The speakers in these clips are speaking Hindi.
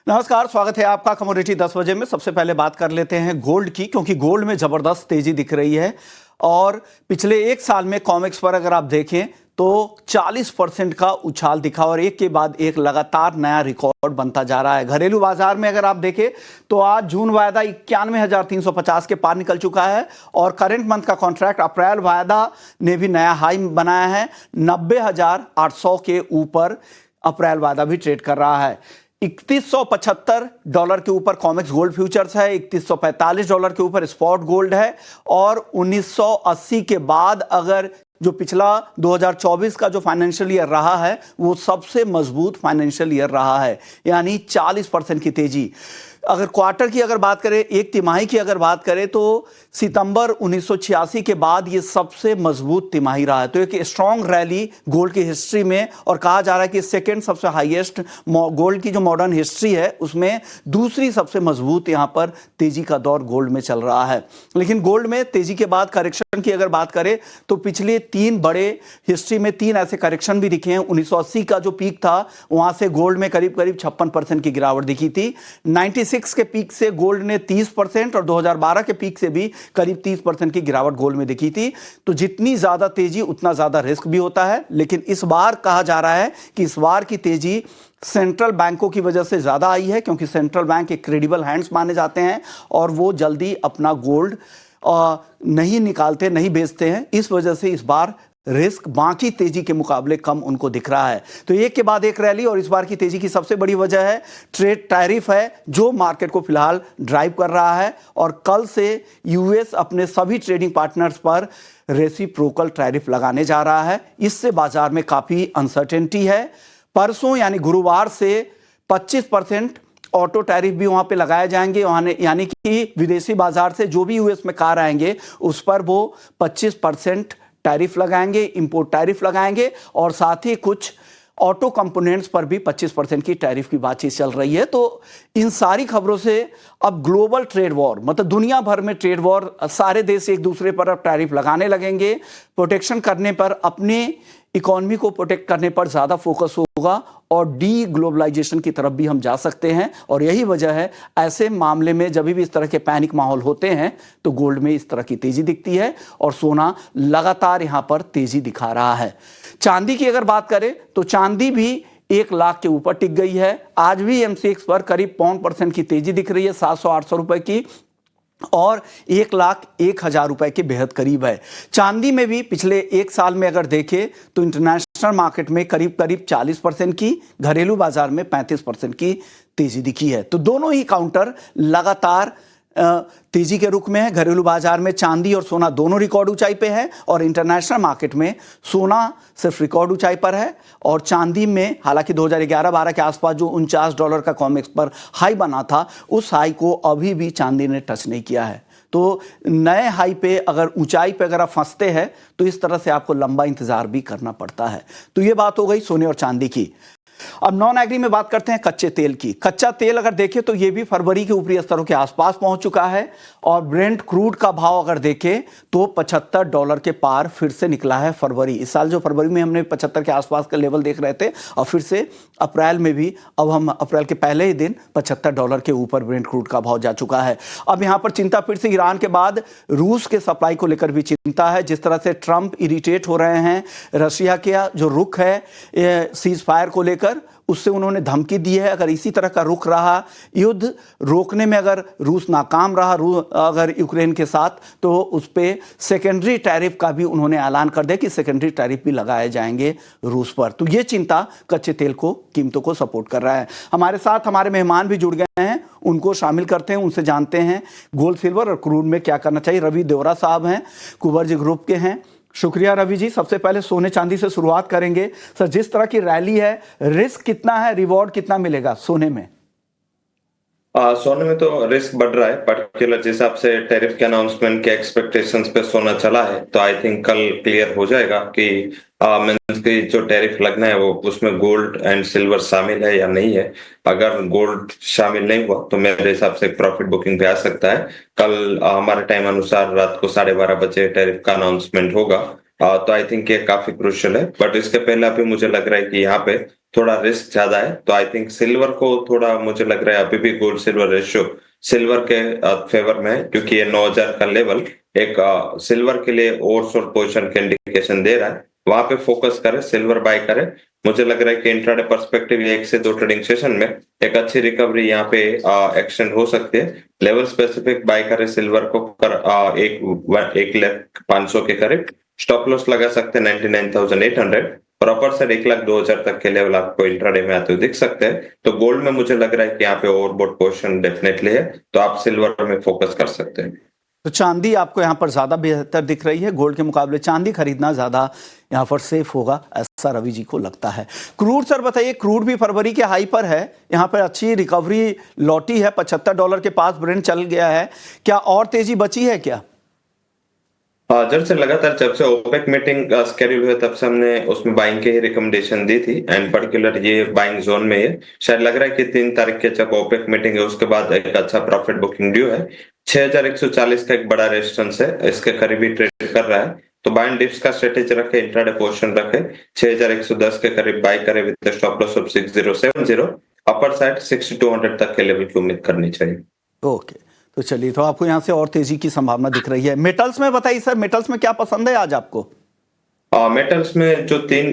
नमस्कार, स्वागत है आपका कमोडिटी 10 बजे में। सबसे पहले बात कर लेते हैं गोल्ड की, क्योंकि गोल्ड में जबरदस्त तेजी दिख रही है और पिछले एक साल में कॉमेक्स पर अगर आप देखें तो 40% का उछाल दिखा और एक के बाद एक लगातार नया रिकॉर्ड बनता जा रहा है। घरेलू बाजार में अगर आप देखें तो आज जून वायदा 91,350 के पार निकल चुका है और करंट मंथ का कॉन्ट्रैक्ट अप्रैल वायदा ने भी नया हाई बनाया है। 90,800 के ऊपर अप्रैल वायदा भी ट्रेड कर रहा है। $3175 के ऊपर कॉमेक्स गोल्ड फ्यूचर्स है, $3145 के ऊपर स्पॉट गोल्ड है और 1980 के बाद अगर जो पिछला 2024 का जो फाइनेंशियल ईयर रहा है वो सबसे मजबूत फाइनेंशियल ईयर रहा है, यानी 40% की तेजी। अगर क्वार्टर की अगर बात करें, एक तिमाही की अगर बात करें तो सितंबर 1986 के बाद ये सबसे मजबूत तिमाही रहा है। तो एक स्ट्रॉन्ग रैली गोल्ड की हिस्ट्री में, और कहा जा रहा है कि सेकंड सबसे हाईएस्ट गोल्ड की जो मॉडर्न हिस्ट्री है उसमें दूसरी सबसे मजबूत यहां पर तेजी का दौर गोल्ड में चल रहा है। लेकिन गोल्ड में तेजी के बाद करेक्शन की अगर बात करें तो पिछले 3 बड़े हिस्ट्री में 3 ऐसे करेक्शन भी दिखे हैं। 1980 का जो पीक था वहां से गोल्ड में करीब 56% की गिरावट दिखी थी। 96 के पीक से गोल्ड ने 30% और 2012 के पीक से भी करीब 30% की गिरावट गोल्ड में दिखी थी। तो जितनी ज्यादा तेजी उतना ज्यादा रिस्क भी होता है। लेकिन इस बार कहा जा रहा है कि इस बार की तेजी सेंट्रल बैंकों की वजह से ज्यादा आई है, क्योंकि सेंट्रल बैंक एक क्रेडिबल हैंड्स माने जाते हैं और वो जल्दी अपना गोल्ड नहीं निकालते, नहीं बेचते हैं। इस वजह से इस बार रिस्क बाकी तेजी के मुकाबले कम उनको दिख रहा है। तो एक के बाद एक रैली, और इस बार की तेजी की सबसे बड़ी वजह है ट्रेड टैरिफ है जो मार्केट को फिलहाल ड्राइव कर रहा है। और कल से यूएस अपने सभी ट्रेडिंग पार्टनर्स पर रेसिप्रोकल टैरिफ लगाने जा रहा है। इससे बाजार में काफी अनसर्टेनिटी है। परसों यानी गुरुवार से 25% ऑटो टैरिफ भी वहां पे लगाए जाएंगे, यानी कि विदेशी बाजार से जो भी यूएस में कार आएंगे उस पर वो 25% टैरिफ लगाएंगे, इंपोर्ट टैरिफ लगाएंगे और साथ ही कुछ ऑटो कंपोनेंट्स पर भी 25% की टैरिफ की बातचीत चल रही है। तो इन सारी खबरों से अब ग्लोबल ट्रेड वॉर, मतलब दुनिया भर में ट्रेड वॉर, सारे देश एक दूसरे पर अब टैरिफ लगाने लगेंगे। प्रोटेक्शन करने पर, अपने इकोनॉमी को प्रोटेक्ट करने पर ज्यादा फोकस होगा और डी ग्लोबलाइजेशन की तरफ भी हम जा सकते हैं। और यही वजह है ऐसे मामले में जब भी इस तरह के पैनिक माहौल होते हैं तो गोल्ड में इस तरह की तेजी दिखती है और सोना लगातार यहां पर तेजी दिखा रहा है। चांदी की अगर बात करें तो चांदी भी 1 लाख के ऊपर टिक गई है। आज भी एमसीएक्स पर करीब 0.5% की तेजी दिख रही है, 700-800 रुपए की, और 1,01,000 रुपए के बेहद करीब है। चांदी में भी पिछले एक साल में अगर देखें तो इंटरनेशनल मार्केट में करीब 40% की, घरेलू बाजार में 35% की तेजी दिखी है। तो दोनों ही काउंटर लगातार तेजी के रुख में है। घरेलू बाजार में चांदी और सोना दोनों रिकॉर्ड ऊंचाई पे है और इंटरनेशनल मार्केट में सोना सिर्फ रिकॉर्ड ऊंचाई पर है और चांदी में हालांकि 2011-12 के आसपास जो $49 का कॉमेक्स पर हाई बना था उस हाई को अभी भी चांदी ने टच नहीं किया है। तो नए हाई पे अगर ऊंचाई पे अगर आप फंसते हैं तो इस तरह से आपको लंबा इंतजार भी करना पड़ता है। तो ये बात हो गई सोने और चांदी की। अब नॉन एग्री में बात करते हैं कच्चे तेल की। कच्चा तेल अगर देखें तो ये भी फरवरी के ऊपरी स्तरों के आसपास पहुंच चुका है और ब्रेंट क्रूड का भाव अगर देखें तो $75 के पार फिर से निकला है फरवरी। इस साल जो फरवरी में हमने 75 के आसपास का लेवल देख रहे थे और फिर से अप्रैल में भी, अब हम अप्रैल के पहले ही दिन $75 के ऊपर ब्रेंट क्रूड का भाव जा चुका है। अब यहां पर चिंता फिर से ईरान के बाद रूस के सप्लाई को लेकर भी चिंता है। जिस तरह से ट्रंप इरिटेट हो रहे हैं, रशिया का जो रुख है सीज फायर को लेकर, उससे उन्होंने धमकी दी है अगर इसी तरह का रुख रहा, युद्ध रोकने में अगर रूस नाकाम रहा अगर यूक्रेन के साथ, तो उस पर सेकेंडरी टैरिफ का भी उन्होंने ऐलान कर दिया कि सेकेंडरी टैरिफ भी लगाए जाएंगे रूस पर। तो ये चिंता कच्चे तेल को, कीमतों को सपोर्ट कर रहा है। हमारे साथ हमारे मेहमान भी जुड़ गए हैं, उनको शामिल करते हैं, उनसे जानते हैं गोल्ड, सिल्वर और क्रूड में क्या करना चाहिए। रवि देवरा साहब हैं, कुबर्ज ग्रुप के हैं। शुक्रिया रवि जी। सबसे पहले सोने चांदी से शुरुआत करेंगे। सर, जिस तरह की रैली है, रिस्क कितना है, रिवॉर्ड कितना मिलेगा सोने में? सोने में तो रिस्क बढ़ रहा है, पर्टिकुलर जिस हिसाब से टैरिफ के अनाउंसमेंट के एक्सपेक्टेशंस पे सोना चला है। तो आई थिंक कल क्लियर हो जाएगा कि मींस की जो टैरिफ लगना है वो उसमें गोल्ड एंड सिल्वर शामिल है या नहीं है। अगर गोल्ड शामिल नहीं हुआ तो मेरे हिसाब से प्रॉफिट बुकिंग पे आ सकता है। कल हमारे टाइम अनुसार रात को 12:30 बजे टैरिफ का अनाउंसमेंट होगा। तो आई थिंक ये काफी क्रूशियल है, बट इसके पहले अभी मुझे लग रहा है कि यहाँ पे थोड़ा रिस्क ज्यादा है, तो आई थिंक सिल्वर को थोड़ा मुझे लग रहा है अभी भी गोल्ड सिल्वर रेशियो सिल्वर के फेवर में है, क्योंकि ये 9000 का लेवल एक सिल्वर के लिए ओवरसोल्ड पोजीशन के इंडिकेशन दे रहा है। वहां पे फोकस करें, सिल्वर बाय करें। मुझे लग रहा है कि इंट्राडे पर्सपेक्टिव ये 1 से 2 ट्रेडिंग सेशन में एक अच्छी रिकवरी यहाँ पे एक्सटेंड हो सकती है। लेवल स्पेसिफिक बाय करें सिल्वर को कर एक लाख 500 के करीब स्टॉप लॉस लगा सकते हैं 99,800 और अपर साइड 1,02,000 तक के लेवल आपको इंट्राडे में आते हुए दिख सकते हैं। तो गोल्ड में मुझे लग रहा है कि यहाँ पे ओवरबॉट पोजीशन डेफिनेटली है, तो आप सिल्वर में फोकस कर सकते हैं। तो चांदी आपको यहाँ पर ज्यादा बेहतर दिख रही है, गोल्ड के मुकाबले चांदी खरीदना ज्यादा यहाँ पर सेफ होगा, ऐसा रवि जी को लगता है। क्रूड सर बताइए, क्रूड भी फरवरी के हाई पर है, यहाँ पर अच्छी रिकवरी लौटी है, $75 के पास ब्रेंट चल गया है, क्या और तेजी बची है क्या? जब से लगातार जब से ओपेक मीटिंग स्केड्यूल हुआ तब से हमने उसमें बाइंग की ही रिकमेंडेशन दी थी, एंड पर्टिकुलर ये बाइंग जोन में है। शायद लग रहा है कि 3 तारीख के जब ओपेक मीटिंग है उसके बाद एक अच्छा प्रॉफिट बुकिंग ड्यू है। 6140 का एक बड़ा रेजिस्टेंस है, इसके करीब ही ट्रेड कर रहा है, तो बाय एंड डिप्स का स्ट्रेटेजी रखे, इंट्राडे पोजीशन रखे। 6110 के करीब बाय करे with stop loss of 6070, upper side 6200 तक के लेवल की उम्मीद करनी चाहिए। ओके, तो चलिए, तो आपको यहाँ से और तेजी की संभावना दिख रही है। मेटल्स में बताइए सर, मेटल्स में क्या पसंद है आज आपको? मेटल्स में जो 3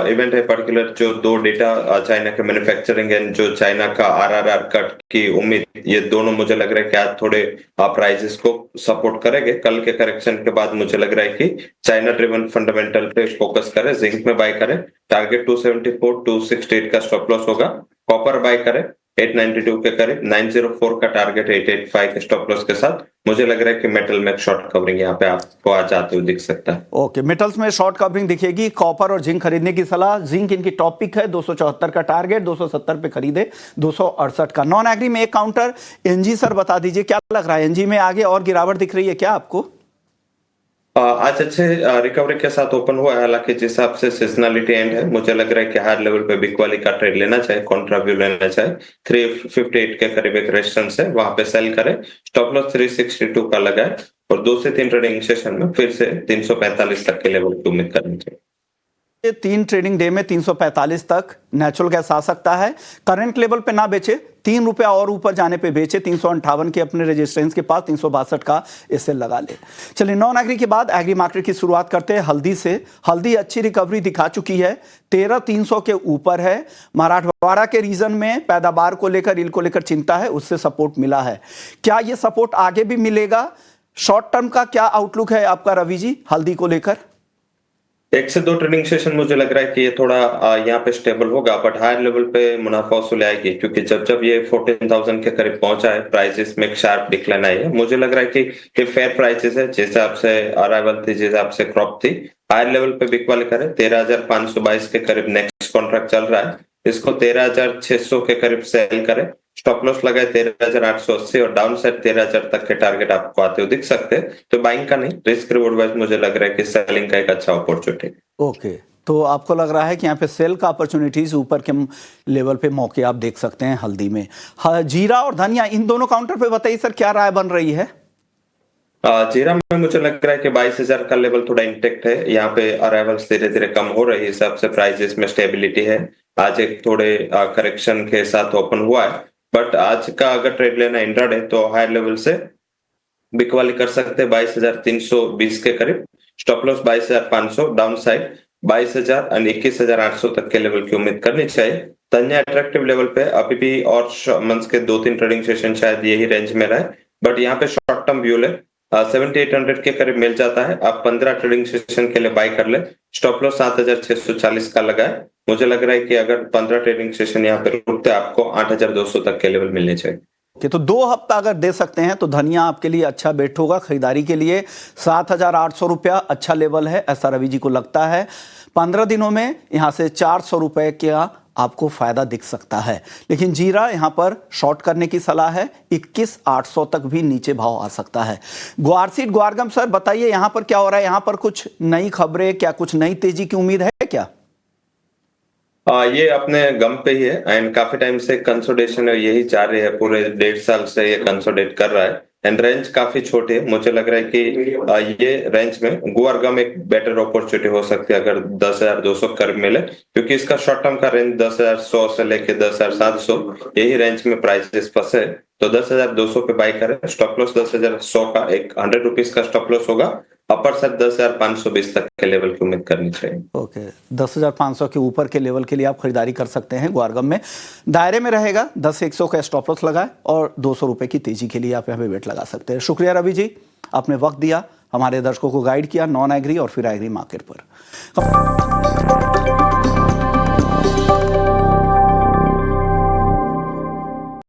इवेंट है, पर्टिकुलर जो 2 डेटा चाइना के मैन्युफैक्चरिंग एंड जो चाइना का आरआरआर कट की उम्मीद, ये दोनों मुझे लग रहा है कि आज थोड़े प्राइसेस को सपोर्ट करेंगे। कल के करेक्शन के बाद मुझे लग रहा है कि चाइना ड्रिवन फंडामेंटल पे फोकस करें, जिंक में बाय करें, टारगेट 274 268 का स्टॉप लॉस होगा। कॉपर बाय करें 892 के करीब, 904 का टारगेट 885 के स्टॉप लॉस के साथ। मुझे लग रहा है कि मेटल में शॉर्ट कवरिंग यहाँ पे आपको आज आते हुए दिख सकता है। ओके, मेटल्स में शॉर्ट कवरिंग दिखेगी। कॉपर और जिंक खरीदने की सलाह, जिंक इनकी टॉप पिक है, 274 का टारगेट, 270 पे खरीदे, 268 का। नॉन एग्री में एक काउंटर एनजी सर बता दीजिए क्या लग रहा है, एनजी में आगे और गिरावट दिख रही है क्या आपको? आज अच्छे रिकवरी के साथ ओपन हुआ है, हालांकि जिस हिसाब से सीजनलिटी एंड है, मुझे लग रहा है कि हायर लेवल पे बिग वाली का ट्रेड लेना चाहिए, कॉन्ट्रा व्यू लेना चाहिए। 358 के करीब एक रेजिस्टेंस है, वहां पे सेल करें, स्टॉप लॉस 362 का लगा है और 2 से 3 ट्रेडिंग सेशन में फिर से 345 तक के लेवल की उम्मीद करनी चाहिए। 3 ट्रेडिंग डे में 345 तक नेचुरल गैस आ सकता है। करंट लेवल पे ना बेचे, ₹3 और ऊपर जाने पे बेचे, 358 के अपने रेजिस्टेंस के पास, 362 का इसे लगा ले। चलिए, नॉन एग्री के बाद एग्री मार्केट की शुरुआत करते हैं हल्दी से। हल्दी अच्छी रिकवरी दिखा चुकी है, 13,300 के ऊपर है। मराठवाड़ा के रीजन में पैदावार को लेकर, ईल को लेकर चिंता है, उससे सपोर्ट मिला है। क्या ये सपोर्ट आगे भी मिलेगा? शॉर्ट टर्म का क्या आउटलुक है आपका रवि जी हल्दी को लेकर? 1 से 2 ट्रेडिंग सेशन मुझे लग रहा है कि ये थोड़ा यहाँ पे स्टेबल होगा, बट हायर लेवल पे मुनाफा वसूली आएगी, क्योंकि जब ये 14,000 के करीब पहुंचा है, प्राइसेस में एक शार्प डिक्लाइन आई है। मुझे लग रहा है कि ये फेयर प्राइसेस है, जिस हिसाब से अराइवल थी, जिस हिसाब से क्रॉप थी। हायर लेवल पे बिक वाले करें, 13,522 के करीब नेक्स्ट कॉन्ट्रैक्ट चल रहा है, इसको 13,600 के करीब सेल करें, स्टॉप लॉस लगाए 13,880 और डाउन साइड 13,000 तक के टारगेट आपको आते हुए दिख सकते हैं। तो बाइंग का नहीं, रिस्क रिवॉर्ड वाइज मुझे लग रहा है कि सेलिंग का एक अच्छा अपॉर्चुनिटी। ओके, तो आपको लग रहा है कि यहाँ पे सेल का अपॉर्चुनिटीज ऊपर के लेवल पे मौके आप देख सकते हैं हल्दी में। हाँ, जीरा और धनिया, इन दोनों काउंटर पे बताइए सर, क्या राय बन रही है? जीरा में मुझे लग रहा है कि 22,000 का लेवल थोड़ा इंटेक्ट है, यहाँ पे अराइवल्स धीरे धीरे कम हो रही है, हिसाब से प्राइसेस में स्टेबिलिटी है। आज एक थोड़े करेक्शन के साथ ओपन हुआ है, बट आज का अगर ट्रेड लेना इंट्राडे तो हायर लेवल से बिक वाली कर सकते हैं 22,320 के करीब, स्टॉप लॉस 22,500, डाउन साइड 22,000 और 21,800 तक के लेवल की उम्मीद करनी चाहिए। धनिया अट्रैक्टिव लेवल पे अभी भी और मंथ्स के 2-3 ट्रेडिंग सेशन शायद यही रेंज में रहे, बट यहाँ पे शॉर्ट टर्म व्यू ले 7,800 के करीब मिल जाता है, आप 15 ट्रेडिंग सेशन के लिए बाय कर ले, स्टॉप लॉस 7,640 का लगा है। मुझे लग रहा है कि अगर 15 ट्रेडिंग सेशन यहाँ पे रुकते आपको 8,200 तक के लेवल मिलने चाहिए। कि तो 2 हफ्ता अगर दे सकते हैं तो धनिया आपके लिए अच्छा बेट होगा खरीदारी के लिए। 7,800 रुपया अच्छा लेवल है, ऐसा रवि जी को लगता है। 15 दिनों में यहाँ से 400 रुपए का आपको फायदा दिख सकता है। लेकिन जीरा यहाँ पर शॉर्ट करने की सलाह है, 21,800 तक भी नीचे भाव आ सकता है। ग्वारसीड ग्वारगम सर बताइए, यहाँ पर क्या हो रहा है? यहाँ पर कुछ नई खबरें, क्या कुछ नई तेजी की उम्मीद है क्या? ये अपने गम पे ही है, एंड काफी टाइम से कंसोलिडेशन है, यही चाह रहे हैं, पूरे 1.5 साल से ये कंसोलिडेट कर रहा है। एंड रेंज काफी छोटी है। मुझे लग रहा है कि ये रेंज में गुआरगम एक बेटर अपॉर्चुनिटी हो सकती है अगर 10,200 करीब मिले, क्योंकि इसका शॉर्ट टर्म का रेंज 10,100 से लेके 10,700 यही रेंज में प्राइसेस फंसे। तो 10,200 पे बाय करें, स्टॉप लॉस 10,100 का एक 100 रुपीज का स्टॉप लॉस होगा, अपर साइड 10,520 तक के लेवल की उम्मीद करनी चाहिए। ओके, 10,500 के ऊपर के लेवल के लिए आप खरीदारी कर सकते हैं गुआरगम में। दायरे में रहेगा, 10,100 का स्टॉप लॉस लगाए और 200 रुपए की तेजी के लिए आप यहाँ पे वेट लगा सकते हैं। शुक्रिया रवि जी, आपने वक्त दिया, हमारे दर्शकों को गाइड किया नॉन एग्री और फिर एग्री मार्केट पर।